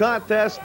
contest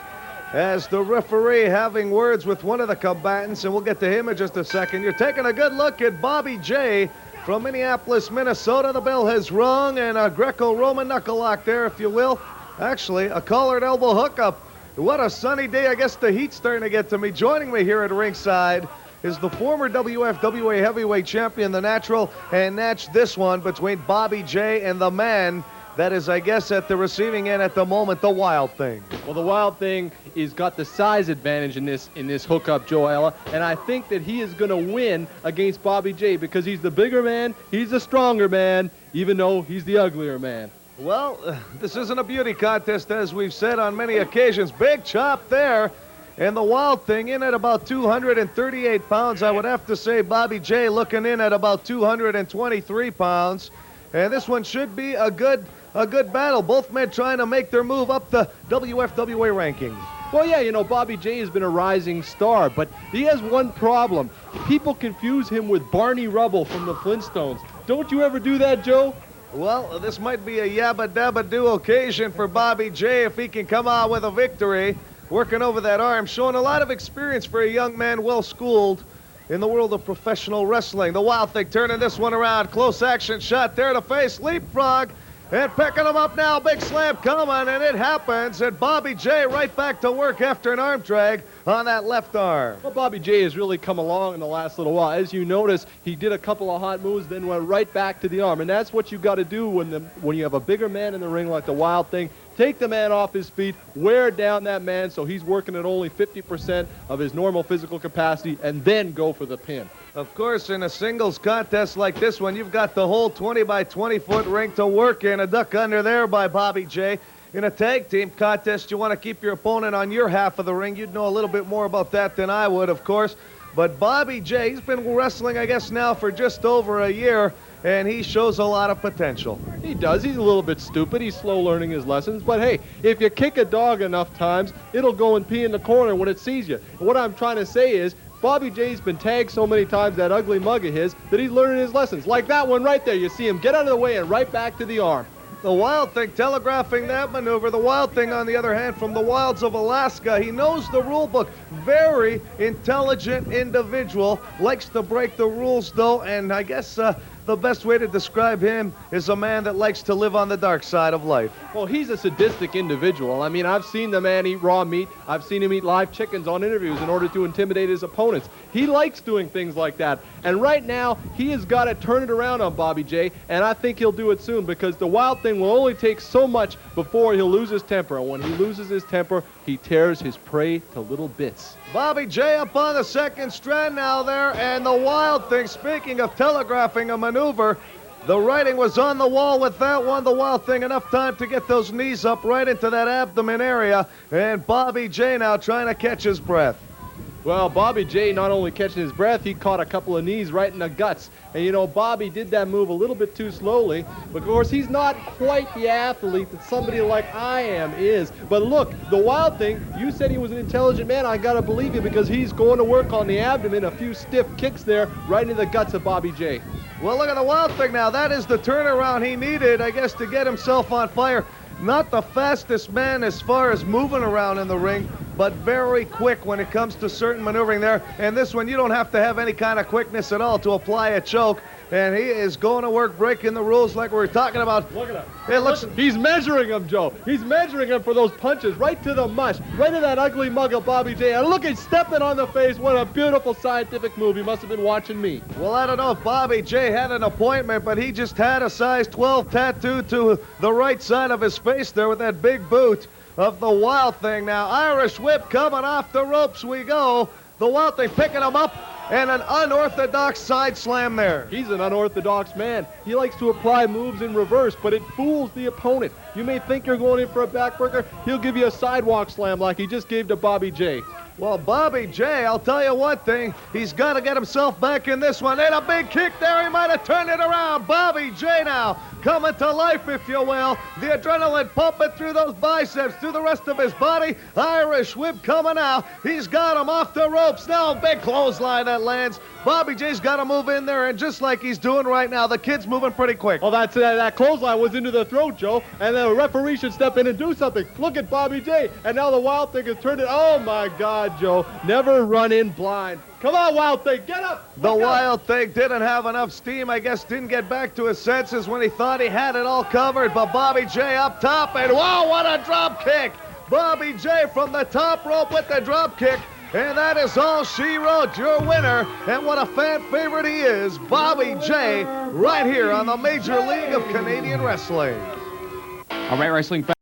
as the referee having words with one of the combatants, and we'll get to him in just a second. You're taking a good look at Bobby J from Minneapolis, Minnesota. The bell has rung, and a Greco-Roman knuckle lock there, if you will. Actually, a collared elbow hookup. What a sunny day. I guess the heat's starting to get to me. Joining me here at ringside is the former WFWA heavyweight champion, The Natural, and match this one between Bobby J and the man that is, I guess, at the receiving end at the moment, the Wild Thing. Well, the Wild Thing is got the size advantage in this hookup, Joella, and I think that he is going to win against Bobby J because he's the bigger man, he's the stronger man, even though he's the uglier man. Well, this isn't a beauty contest, as we've said on many occasions. Big chop there, and the Wild Thing in at about 238 pounds. I would have to say Bobby J looking in at about 223 pounds. And this one should be a good battle. Both men trying to make their move up the WFWA rankings. Well, yeah, you know, Bobby J has been a rising star, but he has one problem. People confuse him with Barney Rubble from the Flintstones. Don't you ever do that, Joe? Well, this might be a yabba-dabba-do occasion for Bobby J if he can come out with a victory. Working over that arm, showing a lot of experience for a young man, well-schooled in the world of professional wrestling. The Wild Thing turning this one around. Close action shot there to face. Leapfrog. And picking him up now. Big slam coming, and it happens. And Bobby J right back to work after an arm drag on that left arm. Well, Bobby J has really come along in the last little while. As you notice, he did a couple of hot moves, then went right back to the arm. And that's what you got to do when you have a bigger man in the ring like the Wild Thing. Take the man off his feet, wear down that man so he's working at only 50% of his normal physical capacity, and then go for the pin. Of course, in a singles contest like this one, you've got the whole 20 by 20 foot ring to work in. A duck under there by Bobby J. In a tag team contest, you want to keep your opponent on your half of the ring. You'd know a little bit more about that than I would, of course. But Bobby J, he's been wrestling, I guess, now for just over a year, and he shows a lot of potential. He does. He's a little bit stupid. He's slow learning his lessons. But, hey, if you kick a dog enough times, it'll go and pee in the corner when it sees you. And what I'm trying to say is, Bobby J's been tagged so many times, that ugly mug of his, that he's learning his lessons. Like that one right there. You see him get out of the way and right back to the arm. The Wild Thing telegraphing that maneuver. The Wild Thing, on the other hand, from the wilds of Alaska. He knows the rule book. Very intelligent individual. Likes to break the rules, though, and I guess the best way to describe him is a man that likes to live on the dark side of life. Well, he's a sadistic individual. I mean, I've seen the man eat raw meat. I've seen him eat live chickens on interviews in order to intimidate his opponents. He likes doing things like that. And right now, he has got to turn it around on Bobby J, and I think he'll do it soon because the Wild Thing will only take so much before he'll lose his temper. And when he loses his temper, he tears his prey to little bits. Bobby J up on the second strand now there, and the Wild Thing, speaking of telegraphing a maneuver, the writing was on the wall with that one. The Wild Thing enough time to get those knees up right into that abdomen area, and Bobby J now trying to catch his breath. Well, Bobby J not only catching his breath, he caught a couple of knees right in the guts. And, you know, Bobby did that move a little bit too slowly. But, of course, he's not quite the athlete that somebody like I am is. But, look, the Wild Thing, you said he was an intelligent man. I got to believe you because he's going to work on the abdomen, a few stiff kicks there right into the guts of Bobby J. Well, look at the Wild Thing now. That is the turnaround he needed, I guess, to get himself on fire. Not the fastest man as far as moving around in the ring, but very quick when it comes to certain maneuvering there. And this one, you don't have to have any kind of quickness at all to apply a choke. And he is going to work breaking the rules like we were talking about. Look at him. It looks. He's measuring him, Joe. He's measuring him for those punches right to the mush, right to that ugly mug of Bobby J. And look, he's stepping on the face. What a beautiful scientific move. He must have been watching me. Well, I don't know if Bobby J had an appointment, but he just had a size 12 tattoo to the right side of his face there with that big boot of the Wild Thing. Now, Irish whip coming off the ropes we go. The Wild Thing picking him up, and an unorthodox side slam there. He's an unorthodox man. He likes to apply moves in reverse, but it fools the opponent. You may think you're going in for a backbreaker. He'll give you a sidewalk slam like he just gave to Bobby J. Well, Bobby J, I'll tell you one thing. He's got to get himself back in this one. And a big kick there. He might have turned it around. Bobby J now coming to life, if you will. The adrenaline pumping through those biceps, through the rest of his body. Irish whip coming out. He's got him off the ropes now. Big clothesline that lands. Bobby J's got to move in there, and just like he's doing right now, the kid's moving pretty quick. Well, that clothesline was into the throat, Joe, and the referee should step in and do something. Look at Bobby J, and now the Wild Thing has turned it. Oh, my God, Joe. Never run in blind. Come on, Wild Thing, get up! The Wild Thing didn't have enough steam, I guess, didn't get back to his senses when he thought he had it all covered, but Bobby J up top, and whoa, what a drop kick! Bobby J from the top rope with the drop kick. And that is all she wrote. Your winner, and what a fan favorite he is, Bobby J, right here on the Major League of Canadian Wrestling. All right, wrestling fans.